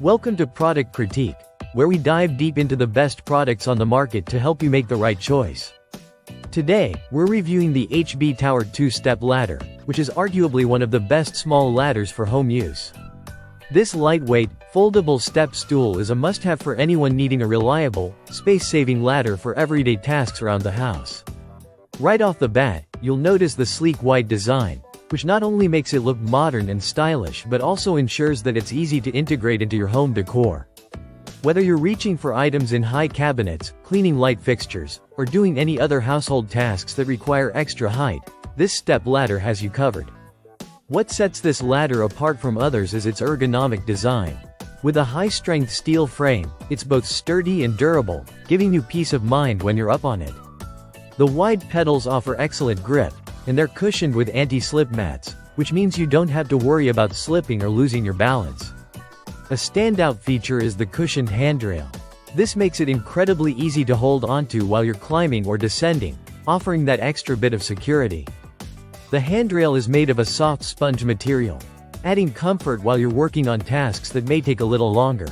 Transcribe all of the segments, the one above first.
Welcome to Product Critique, where we dive deep into the best products on the market to help you make the right choice. Today, we're reviewing the HBTower 2-step ladder, which is arguably one of the best small ladders for home use. This lightweight, foldable step stool is a must-have for anyone needing a reliable, space-saving ladder for everyday tasks around the house. Right off the bat, you'll notice the sleek white design, which not only makes it look modern and stylish but also ensures that it's easy to integrate into your home decor. Whether you're reaching for items in high cabinets, cleaning light fixtures, or doing any other household tasks that require extra height, this step ladder has you covered. What sets this ladder apart from others is its ergonomic design. With a high-strength steel frame, it's both sturdy and durable, giving you peace of mind when you're up on it. The wide pedals offer excellent grip, and they're cushioned with anti-slip mats, which means you don't have to worry about slipping or losing your balance. A standout feature is the cushioned handrail. This makes it incredibly easy to hold onto while you're climbing or descending, offering that extra bit of security. The handrail is made of a soft sponge material, adding comfort while you're working on tasks that may take a little longer.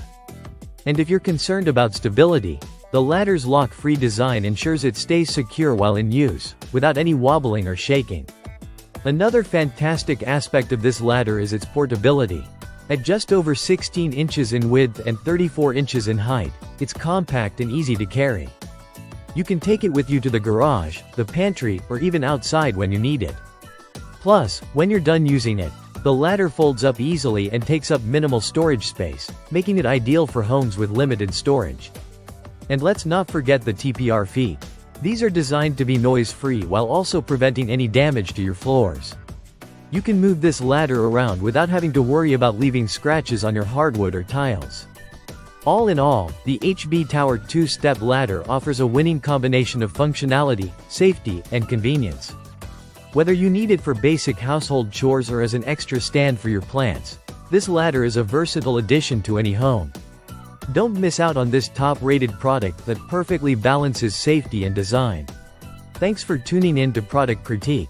And if you're concerned about stability, the ladder's lock-free design ensures it stays secure while in use, without any wobbling or shaking. Another fantastic aspect of this ladder is its portability. At just over 16 inches in width and 34 inches in height, it's compact and easy to carry. You can take it with you to the garage, the pantry, or even outside when you need it. Plus, when you're done using it, the ladder folds up easily and takes up minimal storage space, making it ideal for homes with limited storage. And let's not forget the TPR feet. These are designed to be noise-free while also preventing any damage to your floors. You can move this ladder around without having to worry about leaving scratches on your hardwood or tiles. All in all, the HBTower 2-step ladder offers a winning combination of functionality, safety, and convenience. Whether you need it for basic household chores or as an extra stand for your plants, this ladder is a versatile addition to any home. Don't miss out on this top-rated product that perfectly balances safety and design. Thanks for tuning in to Product Critique.